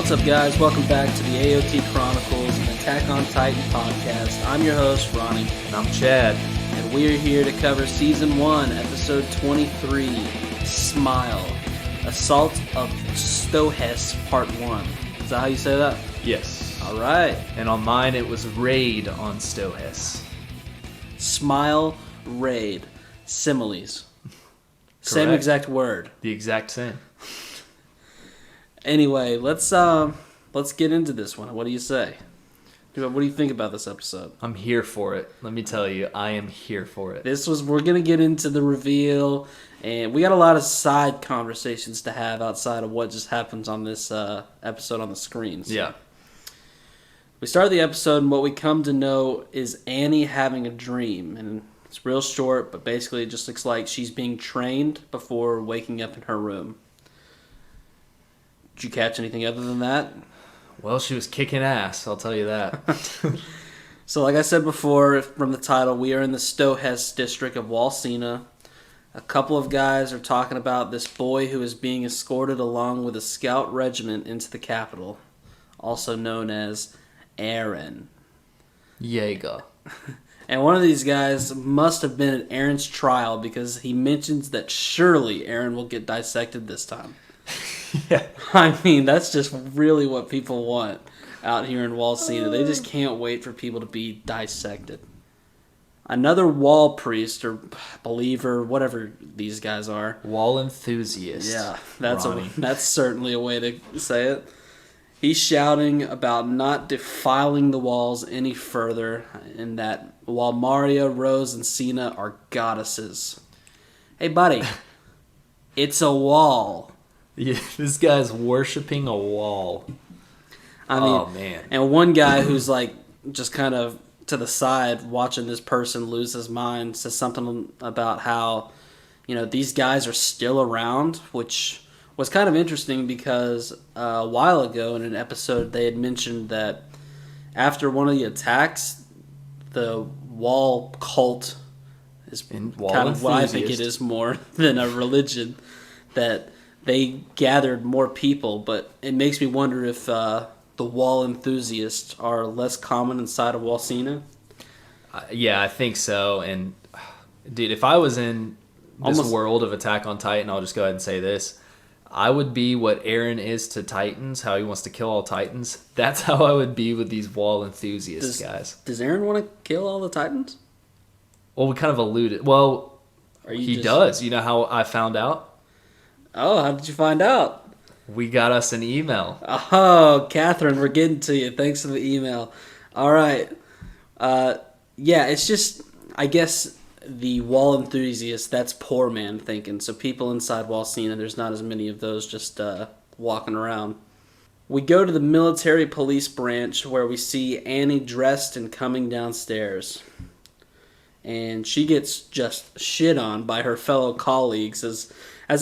What's up, guys? Welcome back to the AOT Chronicles, an Attack on Titan podcast. I'm your host, Ronnie. And I'm Chad. And we are here to cover Season 1, Episode 23, Smile, Assault of Stohess, Part 1. Is that how you say that? Yes. All right. And on mine, it was Raid on Stohess. Smile, Raid, Similes. Same exact word. The exact same. Anyway, let's get into this one. What do you say? What do you think about this episode? I'm here for it. Let me tell you, I am here for it. We're gonna get into the reveal, and we got a lot of side conversations to have outside of what just happens on this episode on the screens. Yeah. We start the episode, and what we come to know is Annie having a dream, and it's real short, but basically it just looks like she's being trained before waking up in her room. Did you catch anything other than that? Well, she was kicking ass, I'll tell you that. So like I said before, from the title, we are in the Stohess district of Walsina. A couple of guys are talking about this boy who is being escorted along with a scout regiment into the capital, also known as Aaron. Jaeger. And one of these guys must have been at Aaron's trial because he mentions that surely Aaron will get dissected this time. Yeah. I mean, that's just really what people want out here in Walsina. They just can't wait for people to be dissected. Another wall priest or believer, whatever these guys are. Wall enthusiast. Yeah, that's certainly a way to say it. He's shouting about not defiling the walls any further, and that while Maria, Rose, and Cena are goddesses. Hey, buddy, it's a wall. Yeah, this guy's worshiping a wall. I mean, oh, man. And one guy who's like just kind of to the side watching this person lose his mind says something about how, these guys are still around, which was kind of interesting because a while ago in an episode they had mentioned that after one of the attacks, the wall cult is kind of what I think it is more than a religion, that they gathered more people, but it makes me wonder if the wall enthusiasts are less common inside of Walsina. Yeah, I think so. And, dude, if I was in this world of Attack on Titan, I'll just go ahead and say this. I would be what Aaron is to Titans, how he wants to kill all Titans. That's how I would be with these wall enthusiast guys. Does Aaron want to kill all the Titans? Well, we kind of alluded. Well, he does. You know how I found out? Oh, how did you find out? We got us an email. Oh, Catherine, we're getting to you. Thanks for the email. All right. Yeah, it's just, I guess, the wall enthusiasts, that's poor man thinking. So people inside Walsina, there's not as many of those just walking around. We go to the military police branch where we see Annie dressed and coming downstairs. And she gets just shit on by her fellow colleagues as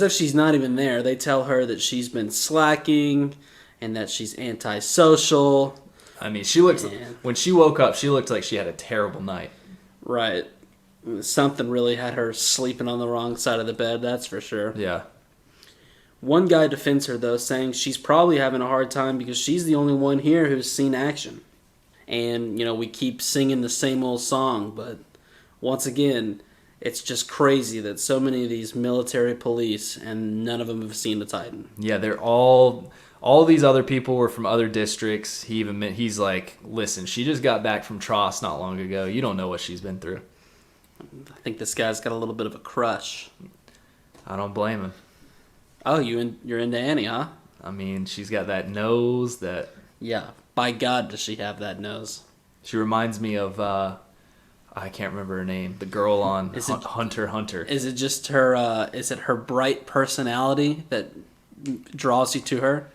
if she's not even there. They tell her that she's been slacking and that she's antisocial. I mean, when she woke up, she looked like she had a terrible night. Right. Something really had her sleeping on the wrong side of the bed, that's for sure. Yeah. One guy defends her, though, saying she's probably having a hard time because she's the only one here who's seen action. And, we keep singing the same old song, but once again, it's just crazy that so many of these military police and none of them have seen the Titan. Yeah, they're all these other people were from other districts. He's like, listen, she just got back from Tross not long ago. You don't know what she's been through. I think this guy's got a little bit of a crush. I don't blame him. Oh, you're into Annie, huh? I mean, she's got that nose that... Yeah, by God does she have that nose. She reminds me of... I can't remember her name. The girl on Hunter x Hunter. Is it just her? Is it her bright personality that draws you to her?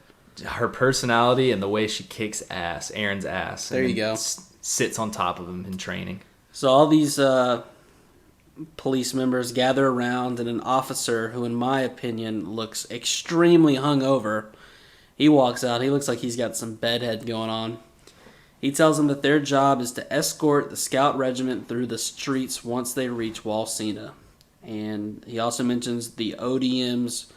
Her personality and the way she kicks ass, Aaron's ass. There you go. Sits on top of him in training. So all these police members gather around, and an officer who, in my opinion, looks extremely hungover. He walks out. He looks like he's got some bedhead going on. He tells them that their job is to escort the scout regiment through the streets once they reach Walsina. And he also mentions the ODMs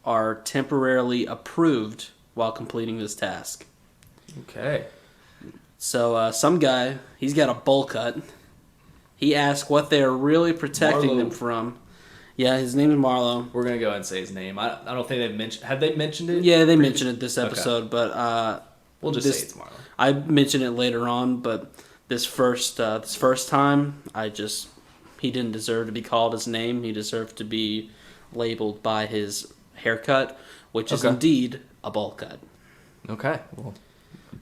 are temporarily approved while completing this task. Okay. So some guy, he's got a bowl cut. He asks what they're really protecting them from. Yeah, his name is Marlo. We're going to go ahead and say his name. I don't think they've mentioned... Have they mentioned it? Yeah, they mentioned it this episode, okay. But... we'll just say it's Marlo. I mentioned it later on, but this first time, he didn't deserve to be called his name. He deserved to be labeled by his haircut, which is indeed a bowl cut. Okay, well...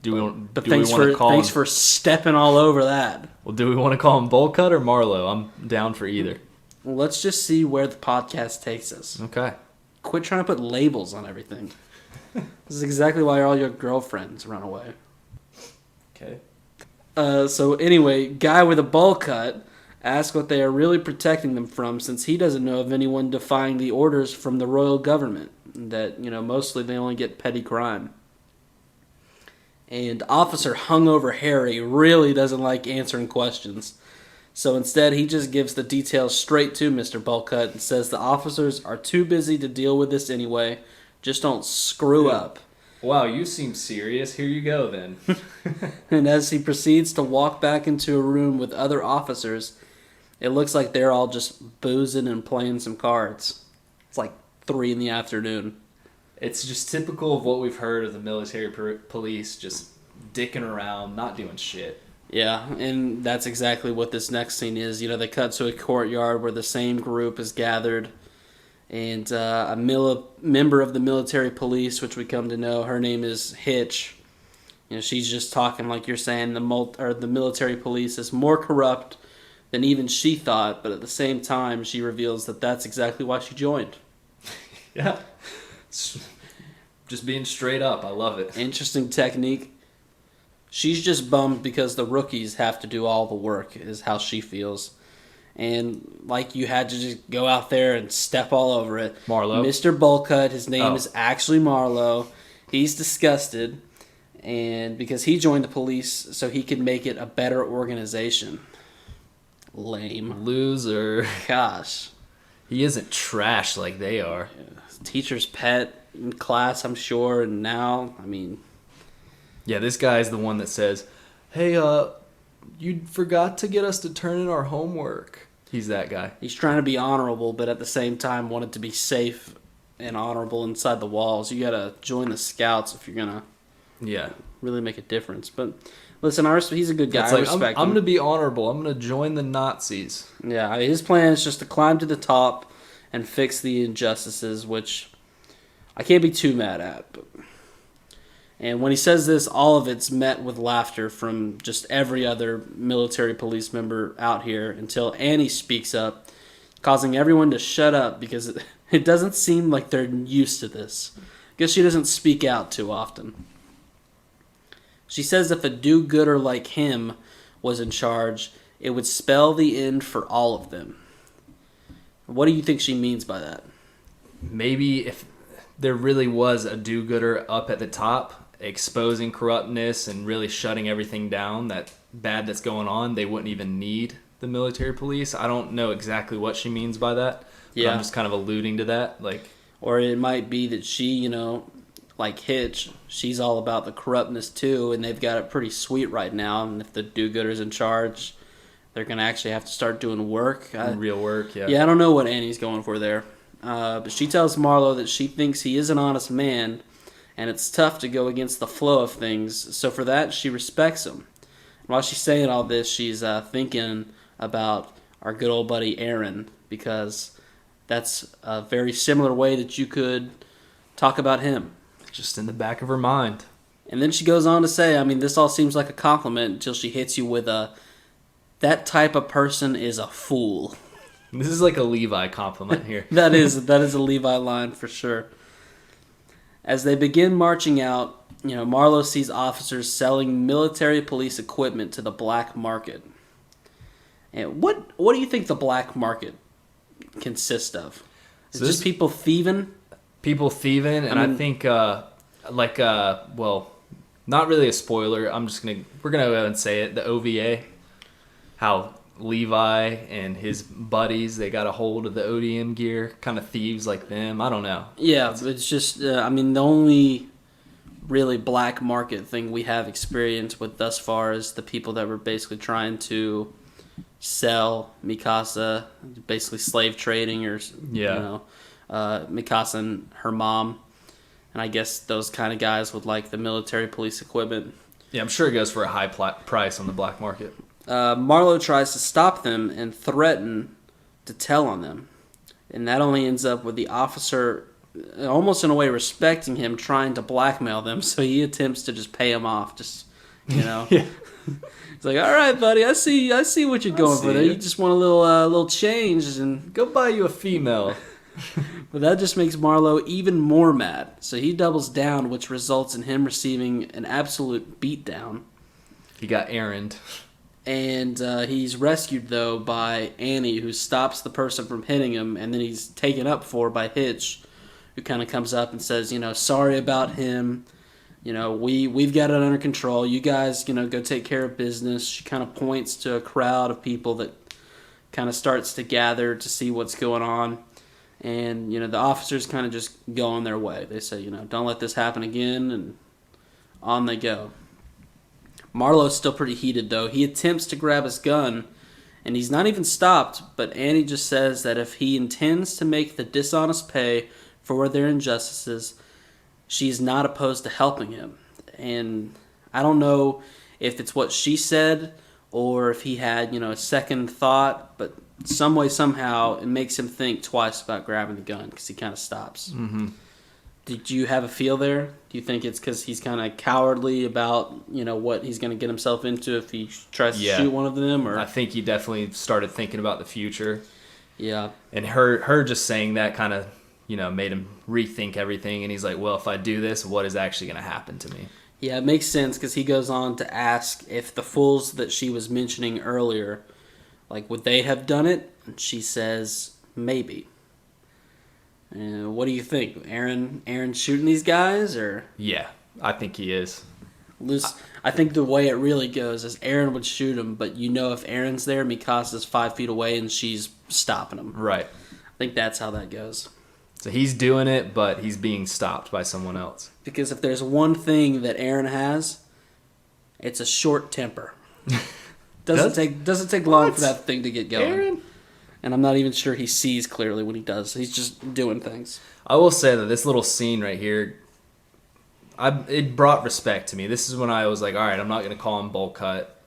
Thanks for stepping all over that. Well, do we want to call him bowl cut or Marlo? I'm down for either. Well, let's just see where the podcast takes us. Okay. Quit trying to put labels on everything. This is exactly why all your girlfriends run away. Okay. So anyway, guy with a bowl cut asks what they are really protecting them from, since he doesn't know of anyone defying the orders from the royal government. That, mostly they only get petty crime. And Officer Hungover Harry really doesn't like answering questions. So instead, he just gives the details straight to Mr. Bullcut and says the officers are too busy to deal with this anyway. Just don't screw up. Wow, you seem serious. Here you go, then. And as he proceeds to walk back into a room with other officers, it looks like they're all just boozing and playing some cards. It's like 3 in the afternoon. It's just typical of what we've heard of the military police, just dicking around, not doing shit. Yeah, and that's exactly what this next scene is. They cut to a courtyard where the same group is gathered, and a member of the military police, which we come to know, her name is Hitch. She's just talking like you're saying the military police is more corrupt than even she thought, but at the same time, she reveals that that's exactly why she joined. Yeah. Just being straight up. I love it. Interesting technique. She's just bummed because the rookies have to do all the work, is how she feels. And like you had to just go out there and step all over it. Marlo. Mr. Bullcut, his name is actually Marlo. He's disgusted, and because he joined the police so he could make it a better organization. Lame. Loser. Gosh. He isn't trash like they are. Yeah. Teacher's pet in class, I'm sure, and now, Yeah, this guy's the one that says, hey, you forgot to get us to turn in our homework. He's that guy. He's trying to be honorable, but at the same time wanted to be safe and honorable inside the walls. You gotta join the scouts if you're gonna really make a difference. But listen, he's a good guy. I respect him. I'm gonna be honorable. I'm gonna join the Nazis. Yeah, his plan is just to climb to the top and fix the injustices, which I can't be too mad at. And when he says this, all of it's met with laughter from just every other military police member out here until Annie speaks up, causing everyone to shut up because it doesn't seem like they're used to this. I guess she doesn't speak out too often. She says if a do-gooder like him was in charge, it would spell the end for all of them. What do you think she means by that? Maybe if there really was a do-gooder up at the top, exposing corruptness and really shutting everything down, that bad that's going on, they wouldn't even need the military police. I don't know exactly what she means by that. But I'm just kind of alluding to that. Or it might be that she, like Hitch, she's all about the corruptness too, and they've got it pretty sweet right now. And if the do-gooder's in charge, they're going to actually have to start doing work. Real work, yeah. Yeah, I don't know what Annie's going for there. But she tells Marlo that she thinks he is an honest man, and it's tough to go against the flow of things. So for that, she respects him. And while she's saying all this, she's thinking about our good old buddy Aaron, because that's a very similar way that you could talk about him. Just in the back of her mind. And then she goes on to say, this all seems like a compliment until she hits you with that type of person is a fool. This is like a Levi compliment here. That is a Levi line for sure. As they begin marching out, Marlo sees officers selling military police equipment to the black market. And what do you think the black market consists of? Is it just people thieving? People thieving, and I think, not really a spoiler. We're gonna go ahead and say it. The OVA, how Levi and his buddies, they got a hold of the ODM gear, kind of thieves like them. I don't know. Yeah, it's just, the only really black market thing we have experience with thus far is the people that were basically trying to sell Mikasa, basically slave trading, or Mikasa and her mom, and I guess those kind of guys with like the military police equipment. Yeah, I'm sure it goes for a high price on the black market. Marlowe tries to stop them and threaten to tell on them, and that only ends up with the officer, almost in a way respecting him, trying to blackmail them. So he attempts to just pay him off, yeah. He's like, "All right, buddy, I see what you're going for there. You just want a little change, and go buy you a female." But that just makes Marlowe even more mad. So he doubles down, which results in him receiving an absolute beatdown. He got errand. And he's rescued, though, by Annie, who stops the person from hitting him, and then he's taken up for by Hitch, who kind of comes up and says, sorry about him. We've got it under control. You guys, go take care of business. She kind of points to a crowd of people that kind of starts to gather to see what's going on. And, the officers kind of just go on their way. They say, don't let this happen again, and on they go. Marlowe's still pretty heated, though. He attempts to grab his gun, and he's not even stopped, but Annie just says that if he intends to make the dishonest pay for their injustices, she's not opposed to helping him. And I don't know if it's what she said or if he had, a second thought, but some way, somehow, it makes him think twice about grabbing the gun because he kind of stops. Mm-hmm. Did you have a feel there? Do you think it's because he's kind of cowardly about, what he's going to get himself into if he tries to shoot one of them? Or I think he definitely started thinking about the future. Yeah. And her just saying that kind of, made him rethink everything. And he's like, well, if I do this, what is actually going to happen to me? Yeah, it makes sense because he goes on to ask if the fools that she was mentioning earlier, would they have done it? And she says, maybe. What do you think? Aaron shooting these guys, or? Yeah, I think he is. I think the way it really goes is Aaron would shoot him, but if Aaron's there, Mikasa's 5 feet away and she's stopping him. Right. I think that's how that goes. So he's doing it, but he's being stopped by someone else. Because if there's one thing that Aaron has, it's a short temper. Doesn't take long for that thing to get going. Aaron? And I'm not even sure he sees clearly when he does. He's just doing things. I will say that this little scene right here, it brought respect to me. This is when I was like, all right, I'm not going to call him Bowl Cut.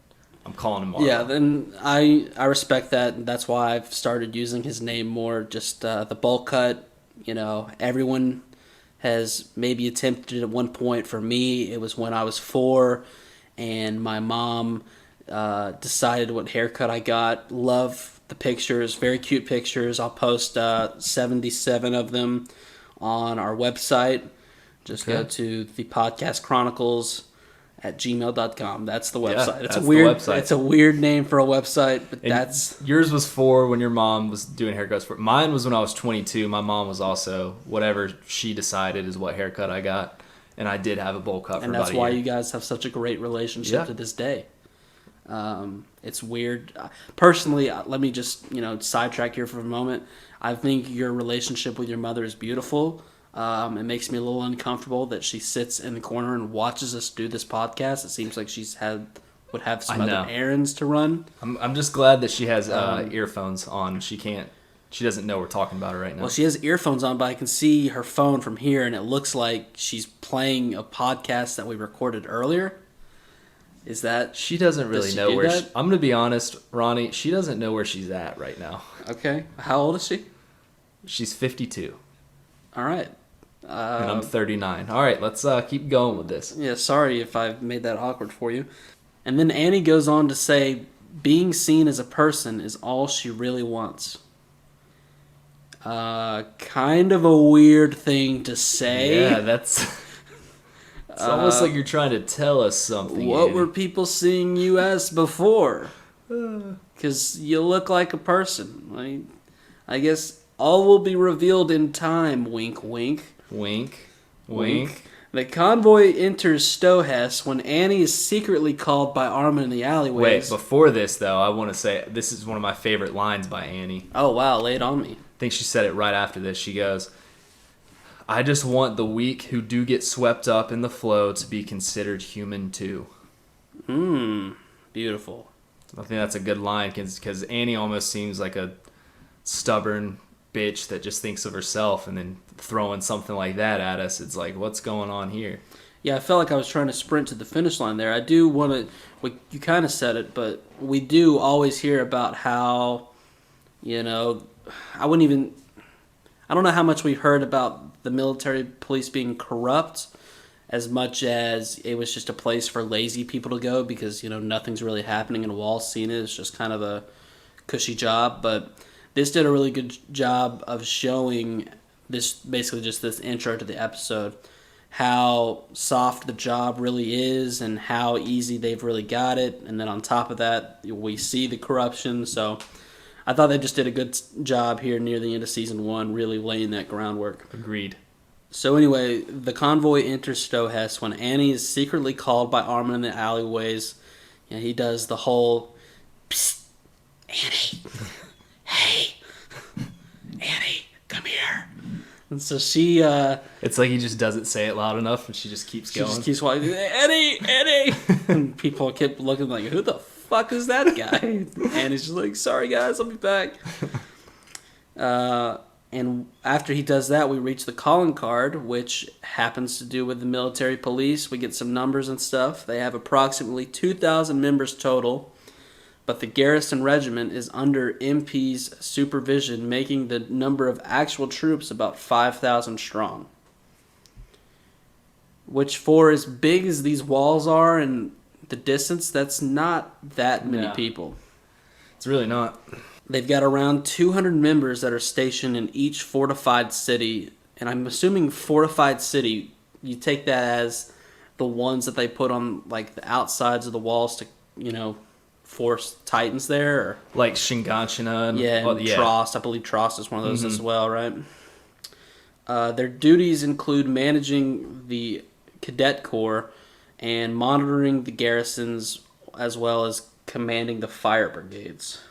I'm calling him Marlowe. Yeah, then I respect that. And that's why I've started using his name more. Just the Bowl Cut, everyone has maybe attempted at one point. For me, it was when I was 4 and my mom decided what haircut I got. Love the pictures, very cute pictures. I'll post 77 of them on our website. Just go to thepodcastchronicles at gmail.com. That's the website. Yeah, it's a weird name for a website, but and that's... Yours was 4 when your mom was doing haircuts. For mine was when I was 22. My mom was also, whatever she decided is what haircut I got. And I did have a bowl cut for about a year. And that's why you guys have such a great relationship to this day. It's weird. Personally, let me just, sidetrack here for a moment. I think your relationship with your mother is beautiful. It makes me a little uncomfortable that she sits in the corner and watches us do this podcast. It seems like would have some other errands to run. I'm just glad that she has earphones on. She doesn't know we're talking about her right now. Well, she has earphones on, but I can see her phone from here, and it looks like she's playing a podcast that we recorded earlier. Is that... She doesn't really know where... I'm going to be honest, Ronnie. She doesn't know where she's at right now. Okay. How old is she? She's 52. All right. And I'm 39. All right, let's keep going with this. Yeah, sorry if I've made that awkward for you. And then Annie goes on to say, being seen as a person is all she really wants. Kind of a weird thing to say. Yeah, that's... It's almost like you're trying to tell us something. What were people seeing you as before? Because you look like a person. I guess all will be revealed in time, wink, wink. Wink, wink. The convoy enters Stohess when Annie is secretly called by Armin in the alleyways. Wait, before this, though, I want to say this is one of my favorite lines by Annie. Oh, wow, lay it on me. I think she said it right after this. She goes, I just want the weak who do get swept up in the flow to be considered human too. Beautiful. I think that's a good line because Annie almost seems like a stubborn bitch that just thinks of herself, and then throwing something like that at us, it's like, what's going on here? Yeah, I felt like I was trying to sprint to the finish line there. I do want to, you kind of said it, but we do always hear about how, I don't know how much we've heard about the military police being corrupt as much as it was just a place for lazy people to go because, nothing's really happening and Wall's seen it. It's just kind of a cushy job. But this did a really good job of showing this, basically just this intro to the episode, how soft the job really is and how easy they've really got it. And then on top of that, we see the corruption. So I thought they just did a good job here near the end of season 1, really laying that groundwork. Agreed. So anyway, the convoy enters Stohess when Annie is secretly called by Armin in the alleyways. He does the whole, "Psst, Annie, hey, Annie, come here." And so she... it's like he just doesn't say it loud enough, and she just keeps going. She just keeps walking, Eddie! And people keep looking like, who the fuck is that guy? And he's just like, sorry guys, I'll be back. And after he does that, we reach the calling card, which happens to do with the military police. We get some numbers and stuff. They have approximately 2,000 members total, but the garrison regiment is under MP's supervision, making the number of actual troops about 5,000 strong. Which, for as big as these walls are and the distance, that's not that many people. It's really not. They've got around 200 members that are stationed in each fortified city. And I'm assuming fortified city, you take that as the ones that they put on like the outsides of the walls to, force Titans there. Or, like Shinganshina. And Trost. I believe Trost is one of those as well, right? Their duties include managing the cadet corps and monitoring the garrisons, as well as commanding the fire brigades.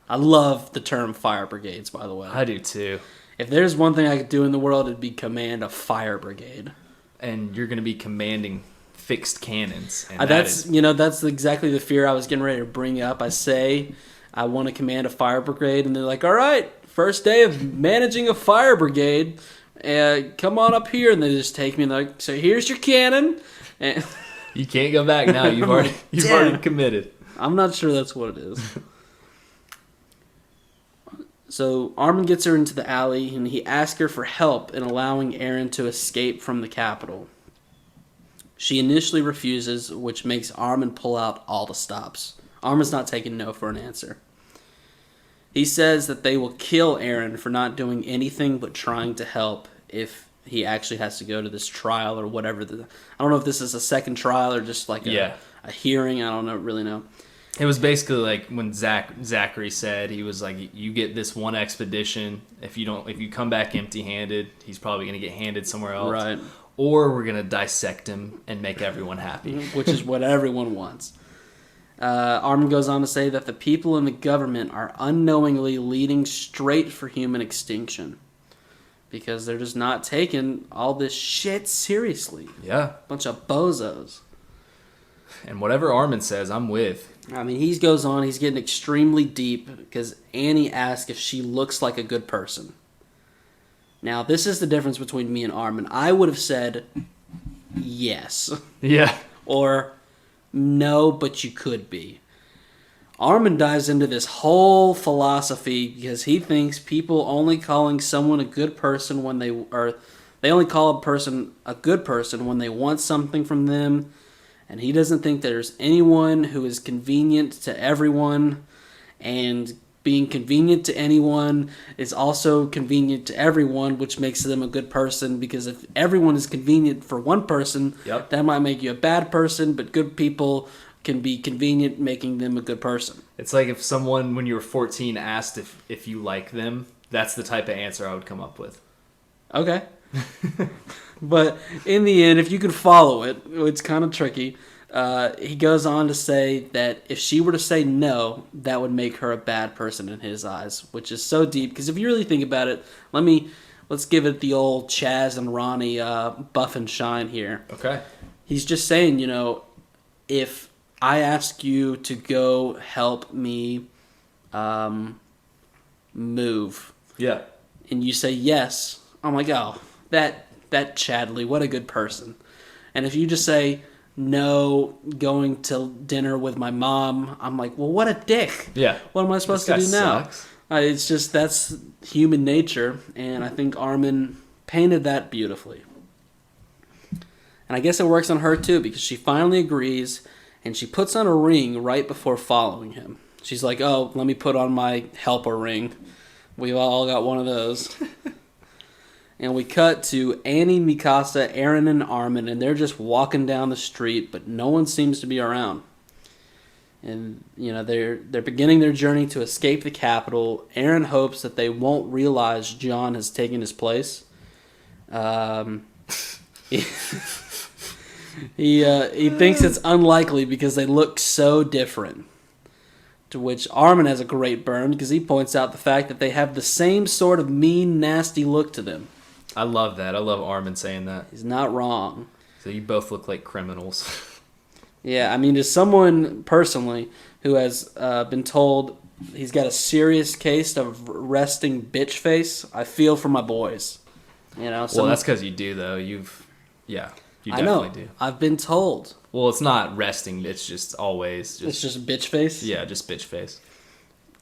I love the term fire brigades, by the way. I do too. If there's one thing I could do in the world, it'd be command a fire brigade. And you're going to be commanding fixed cannons. And that's exactly the fear I was getting ready to bring up. I say I want to command a fire brigade, and they're like, all right, first day of managing a fire brigade, come on up here. And they just take me and they're like, so here's your cannon. And you can't go back now. You've already committed. I'm not sure that's what it is. So Armin gets her into the alley, and he asks her for help in allowing Eren to escape from the capital. She initially refuses, which makes Armin pull out all the stops. Armin's not taking no for an answer. He says that they will kill Eren for not doing anything but trying to help if he actually has to go to this trial or whatever. I don't know if this is a second trial or just like a hearing. I don't really know. It was basically like when Zachary said, he was like, you get this one expedition. If you come back empty-handed, he's probably going to get handed somewhere else. Right. Or we're going to dissect him and make everyone happy. Which is what everyone wants. Armin goes on to say that the people in the government are unknowingly leading straight for human extinction. Because they're just not taking all this shit seriously. Yeah. Bunch of bozos. And whatever Armin says, I'm with. I mean, he goes on, he's getting extremely deep because Annie asks if she looks like a good person. Now, this is the difference between me and Armin. I would have said yes. Yeah. Or no, but you could be. Armin dives into this whole philosophy because he thinks people only calling someone a good person when they only call a person a good person when they want something from them. And he doesn't think there's anyone who is convenient to everyone, and being convenient to anyone is also convenient to everyone, which makes them a good person, because if everyone is convenient for one person, that might make you a bad person, but good people can be convenient, making them a good person. It's like if someone, when you were 14, asked if you like them, that's the type of answer I would come up with. Okay. But in the end, if you can follow it, it's kind of tricky. He goes on to say that if she were to say no, that would make her a bad person in his eyes, which is so deep. Because if you really think about it, let me let's give it the old Chaz and Ronnie buff and shine here. Okay. He's just saying, if I ask you to go help me move, yeah, and you say yes, I'm like, oh, that Chadley, what a good person. And if you just say no, going to dinner with my mom, I'm like, well, what a dick. Yeah. What am I supposed to do now? Sucks. It's just, that's human nature, and I think Armin painted that beautifully. And I guess it works on her too, because she finally agrees, and she puts on a ring right before following him. She's like, oh, let me put on my helper ring. We've all got one of those. And we cut to Annie, Mikasa, Aaron, and Armin, and they're just walking down the street, but no one seems to be around. And, they're beginning their journey to escape the capital. Aaron hopes that they won't realize John has taken his place. He thinks it's unlikely because they look so different. To which Armin has a great burn because he points out the fact that they have the same sort of mean, nasty look to them. I love that. I love Armin saying that. He's not wrong. So you both look like criminals. Yeah, I mean, as someone personally who has been told he's got a serious case of resting bitch face, I feel for my boys. Well, that's because you do, though. You definitely I know. do. I've been told. Well, it's not resting. It's just always. It's just bitch face? Yeah, just bitch face.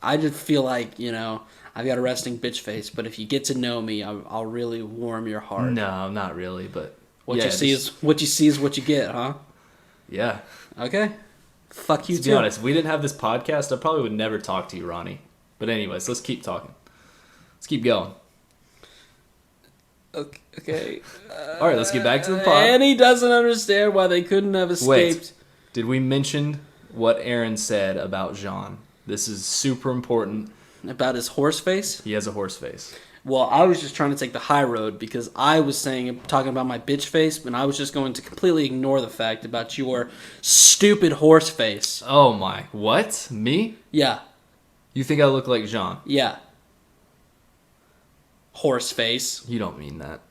I just feel like, I've got a resting bitch face, but if you get to know me, I'll really warm your heart. No, not really, but what you see is what you get, huh? Yeah. Okay. Fuck you too. To be honest, if we didn't have this podcast, I probably would never talk to you, Ronnie. But anyways, let's keep talking. Let's keep going. Okay. All right, let's get back to the pod. Annie doesn't understand why they couldn't have escaped. Wait, did we mention what Aaron said about Jean? This is super important. About his horse face? He has a horse face. Well, I was just trying to take the high road because I was talking about my bitch face, and I was just going to completely ignore the fact about your stupid horse face. Oh my, what? Me? Yeah. You think I look like Jean? Yeah. Horse face. You don't mean that.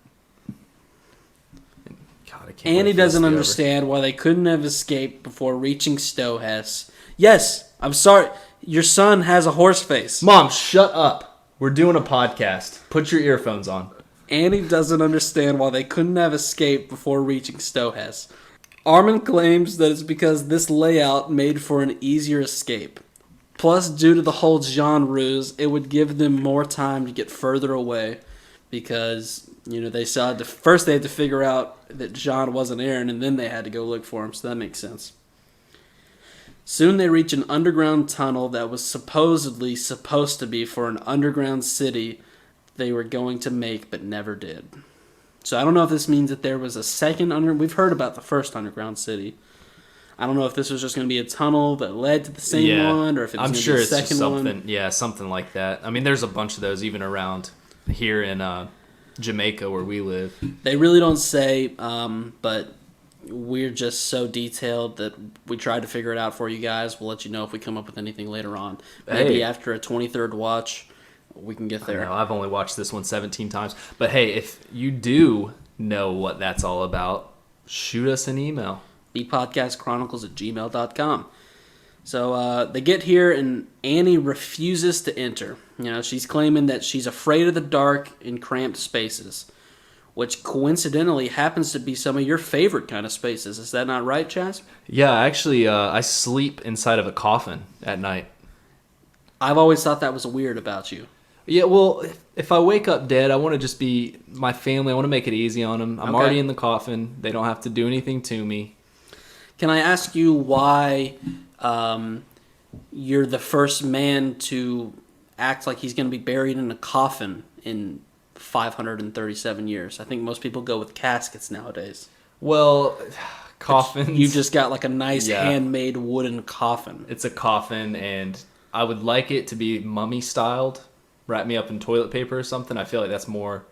God, I can't. Annie doesn't understand why they couldn't have escaped before reaching Stohess. Yes, I'm sorry. Your son has a horse face. Mom, shut up. We're doing a podcast. Put your earphones on. Annie doesn't understand why they couldn't have escaped before reaching Stohess. Armin claims that it's because this layout made for an easier escape. Plus, due to the whole Jean ruse, it would give them more time to get further away because, they saw first they had to figure out that Jean wasn't Aaron, and then they had to go look for him, so that makes sense. Soon they reach an underground tunnel that was supposedly supposed to be for an underground city they were going to make but never did. So I don't know if this means that there was a second we've heard about the first underground city. I don't know if this was just going to be a tunnel that led to the same one or if it was going to be a second one. Something, yeah, something like that. I mean, there's a bunch of those even around here in Jamaica where we live. They really don't say, but we're just so detailed that we tried to figure it out for you guys. We'll let you know if we come up with anything later on. Maybe after a 23rd watch, we can get there. I know, I've only watched this one 17 times. But hey, if you do know what that's all about, shoot us an email. thepodcastchronicles@gmail.com. So they get here and Annie refuses to enter. She's claiming that she's afraid of the dark in cramped spaces, which coincidentally happens to be some of your favorite kind of spaces. Is that not right, Chaz? Yeah, actually, I sleep inside of a coffin at night. I've always thought that was weird about you. Yeah, well, if I wake up dead, I want to just be my family. I want to make it easy on them. I'm already in the coffin. They don't have to do anything to me. Can I ask you why you're the first man to act like he's going to be buried in a coffin in 537 years? I think most people go with caskets nowadays. Well, coffins... You just got like a nice handmade wooden coffin. It's a coffin, and I would like it to be mummy-styled. Wrap me up in toilet paper or something. I feel like that's more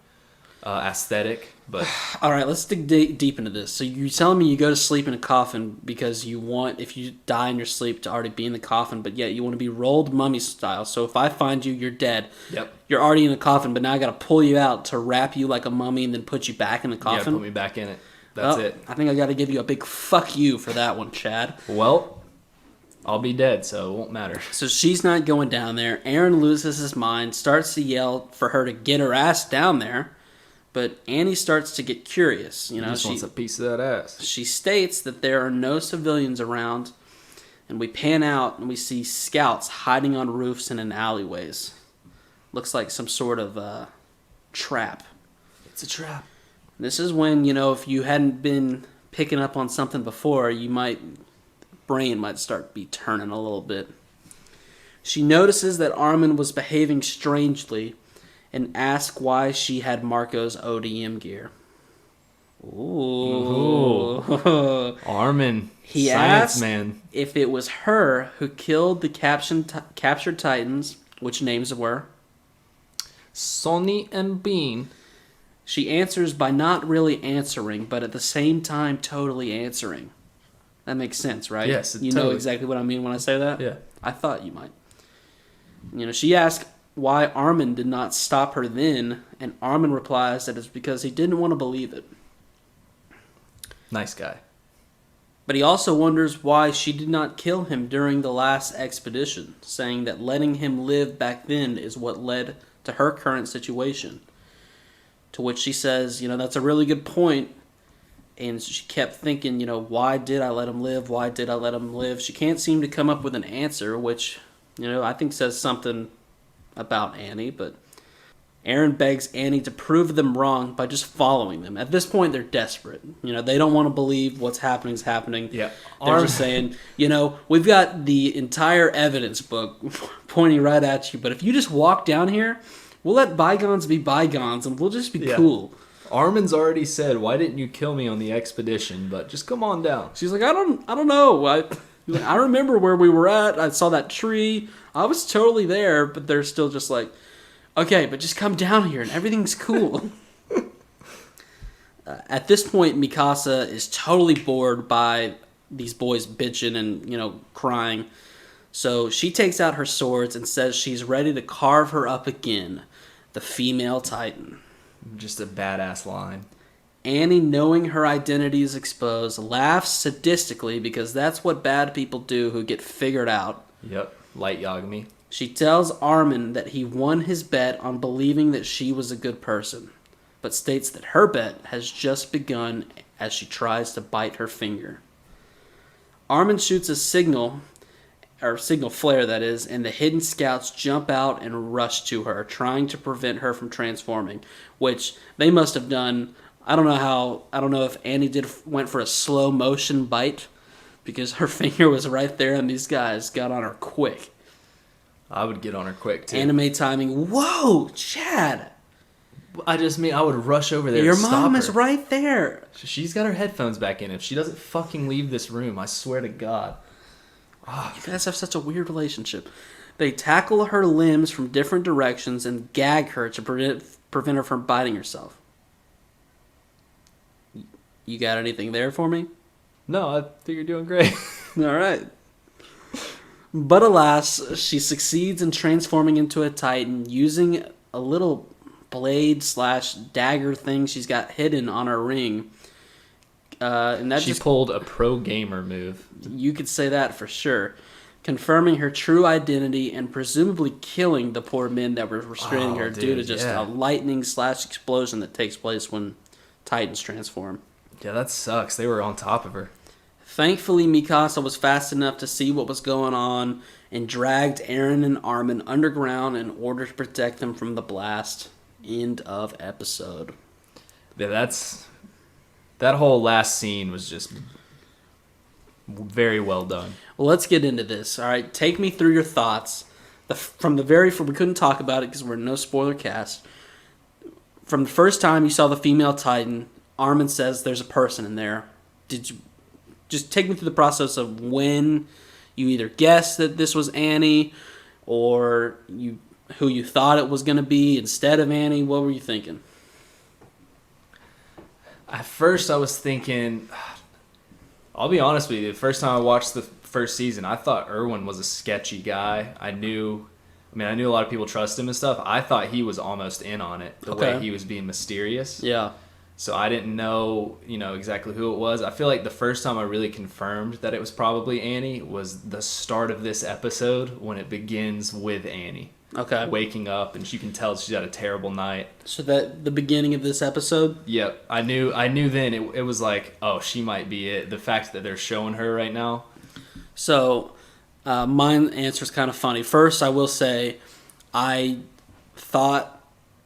aesthetic. But all right, let's dig deep into this. So you're telling me you go to sleep in a coffin because you want, if you die in your sleep, to already be in the coffin, but yet you want to be rolled mummy style. So if I find you, you're dead. Yep. You're already in a coffin, but now I got to pull you out to wrap you like a mummy and then put you back in the coffin. Yeah, put me back in it. That's it. I think I got to give you a big fuck you for that one, Chad. Well, I'll be dead, so it won't matter. So she's not going down there. Aaron loses his mind, starts to yell for her to get her ass down there. But Annie starts to get curious. You know, she wants a piece of that ass. She states that there are no civilians around, and we pan out and we see scouts hiding on roofs and in alleyways. Looks like some sort of trap. It's a trap. This is when, you know, if you hadn't been picking up on something before, brain might start be turning a little bit. She notices that Armin was behaving strangely and asks why she had Marco's ODM gear. Ooh. Armin, he science asked man. If it was her who killed the captured Titans, which names were? Sonny and Bean. She answers by not really answering, but at the same time totally answering. That makes sense, right? Yes, you totally. know exactly what I mean when I say that? Yeah. I thought you might. You know, she asked why Armin did not stop her then, and Armin replies that it's because he didn't want to believe it. Nice guy. But he also wonders why she did not kill him during the last expedition, saying that letting him live back then is what led to her current situation. To which she says, you know, that's a really good point. And she kept thinking, you know, why did I let him live? Why did I let him live? She can't seem to come up with an answer, which, you know, I think says something about Annie. But Aaron begs Annie to prove them wrong by just following them. At this point, they're desperate. You know, they don't want to believe what's happening is happening. Yeah. They're just saying, you know, we've got the entire evidence book pointing right at you. But if you just walk down here, we'll let bygones be bygones and we'll just be cool. Armin's already said, why didn't you kill me on the expedition? But just come on down. She's like, I don't know. I remember where we were at. I saw that tree. I was totally there. But they're still just like, okay, but just come down here and everything's cool. At this point, Mikasa is totally bored by these boys bitching and, you know, crying. So she takes out her swords and says she's ready to carve her up again, the female Titan. Just a badass line. Annie, knowing her identity is exposed, laughs sadistically because that's what bad people do who get figured out. Yep, light Yagami. She tells Armin that he won his bet on believing that she was a good person, but states that her bet has just begun as she tries to bite her finger. Armin shoots a signal flare, that is, and the hidden scouts jump out and rush to her, trying to prevent her from transforming, which they must have done. I don't know if Annie went for a slow motion bite, because her finger was right there and these guys got on her quick. I would get on her quick, too. Anime timing. Whoa, Chad! I just mean I would rush over there. Your to mom stop is her. right there. She's got her headphones back in. If she doesn't fucking leave this room, I swear to God. You guys have such a weird relationship. They tackle her limbs from different directions and gag her to prevent her from biting herself. You got anything there for me? No, I think you're doing great. All right. But alas, she succeeds in transforming into a Titan using a little blade/dagger thing she's got hidden on her ring. And that she pulled a pro gamer move. You could say that for sure. Confirming her true identity and presumably killing the poor men that were restraining her due to just a lightning/explosion that takes place when Titans transform. Yeah, that sucks. They were on top of her. Thankfully, Mikasa was fast enough to see what was going on and dragged Aaron and Armin underground in order to protect them from the blast. End of episode. Yeah, that whole last scene was just very well done. Well, let's get into this. All right, take me through your thoughts. We couldn't talk about it because we're in no spoiler cast. From the first time you saw the female Titan, Armin says there's a person in there. Did you just take me through the process of when you either guessed that this was Annie or who you thought it was going to be instead of Annie? What were you thinking? At first, I was thinking, I'll be honest with you, the first time I watched the first season, I thought Erwin was a sketchy guy. I knew a lot of people trust him and stuff. I thought he was almost in on it, the way he was being mysterious. Yeah. So I didn't know, exactly who it was. I feel like the first time I really confirmed that it was probably Annie was the start of this episode when it begins with Annie. Okay. Waking up, and you can tell she's had a terrible night. So that the beginning of this episode? Yep. I knew then it was like, oh, she might be it. The fact that they're showing her right now. So, my answer is kind of funny. First, I will say, I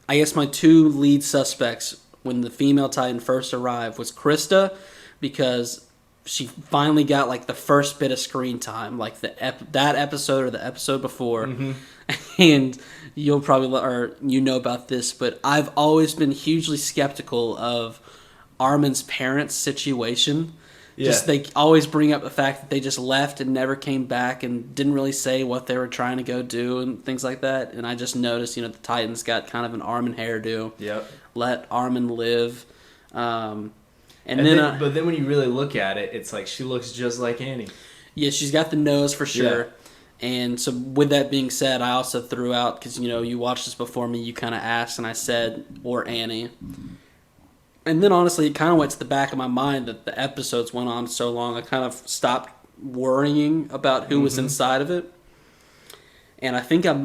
guess my two lead suspects when the female Titan first arrived was Krista, because she finally got like the first bit of screen time, like that episode or the episode before. Mm-hmm. And you'll probably about this, but I've always been hugely skeptical of Armin's parents' situation. Yeah. Just they always bring up the fact that they just left and never came back and didn't really say what they were trying to go do and things like that. And I just noticed, the Titans got kind of an Armin hairdo. Yep. Let Armin live. But then when you really look at it, it's like she looks just like Annie. Yeah, she's got the nose for sure. Yeah. And so with that being said, I also threw out, because, you watched this before me, you kind of asked, and I said, or Annie. And then, honestly, it kind of went to the back of my mind that the episodes went on so long, I kind of stopped worrying about who was inside of it. And I think I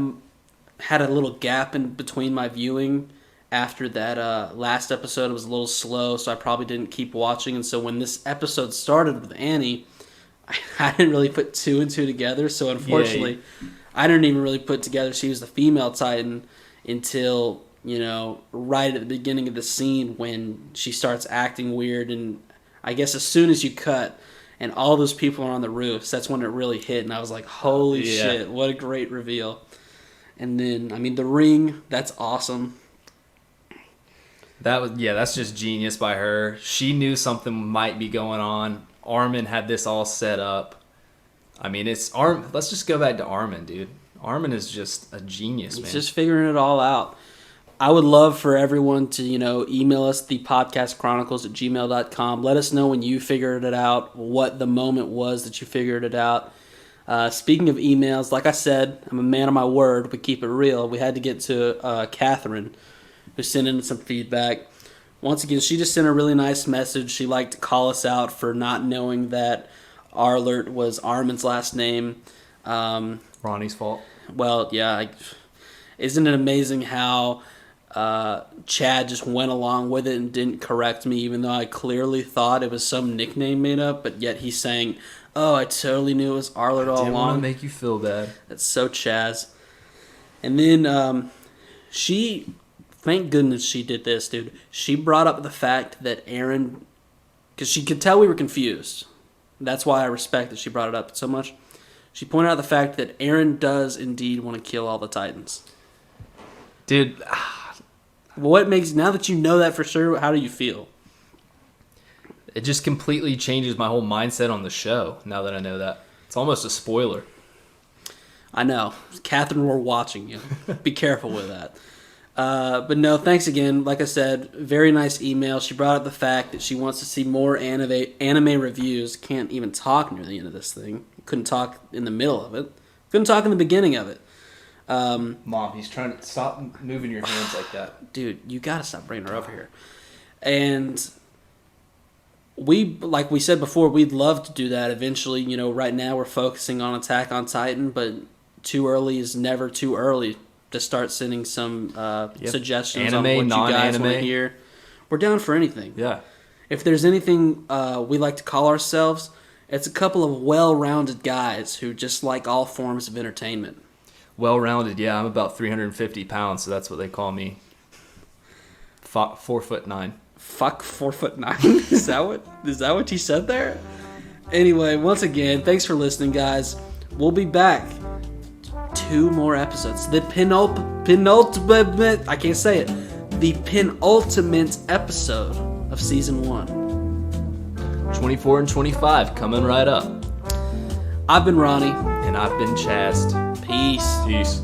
had a little gap in between my viewing after that last episode. It was a little slow, so I probably didn't keep watching. And so when this episode started with Annie, I didn't really put two and two together, so unfortunately, I didn't even really put together she was the female Titan until, right at the beginning of the scene when she starts acting weird, and I guess as soon as you cut and all those people are on the roofs, that's when it really hit, and I was like, holy shit, what a great reveal. And then, the ring, that's awesome. That's just genius by her. She knew something might be going on. Armin had this all set up. It's Armin. Let's just go back to Armin, dude. Armin is just a genius, man. He's just figuring it all out. I would love for everyone to, email us, thepodcastchronicles@gmail.com. Let us know when you figured it out, what the moment was that you figured it out. Speaking of emails, like I said, I'm a man of my word. We keep it real. We had to get to Catherine, who sent in some feedback. Once again, she just sent a really nice message. She liked to call us out for not knowing that Arlert was Armin's last name. Ronnie's fault. Well, yeah. Isn't it amazing how Chad just went along with it and didn't correct me, even though I clearly thought it was some nickname made up, but yet he's saying, oh, I totally knew it was Arlert all along. I didn't want to make you feel bad. That's so Chaz. And then she... Thank goodness she did this, dude. She brought up the fact that Aaron... Because she could tell we were confused. That's why I respect that she brought it up so much. She pointed out the fact that Aaron does indeed want to kill all the Titans. Dude. What makes... Now that you know that for sure, how do you feel? It just completely changes my whole mindset on the show, now that I know that. It's almost a spoiler. I know. Catherine, we're watching you. Be careful with that. But no, thanks again. Like I said, very nice email. She brought up the fact that she wants to see more anime reviews. Can't even talk near the end of this thing. Couldn't talk in the middle of it. Couldn't talk in the beginning of it. Mom, he's trying to stop moving your hands like that. Dude, you gotta stop bringing her over here. And like we said before, we'd love to do that eventually. Right now we're focusing on Attack on Titan, but too early is never too early to start sending some suggestions anime, on what non-anime. You guys want to hear. We're down for anything. Yeah. If there's anything we like to call ourselves, it's a couple of well-rounded guys who just like all forms of entertainment. Well-rounded, yeah. I'm about 350 pounds, so that's what they call me. 4'9". Fuck 4'9". Is that what you said there? Anyway, once again, thanks for listening, guys. We'll be back. 2 more episodes. The penultimate. I can't say it. The penultimate episode of season 1. 24 and 25 coming right up. I've been Ronnie. And I've been Chazed. Peace.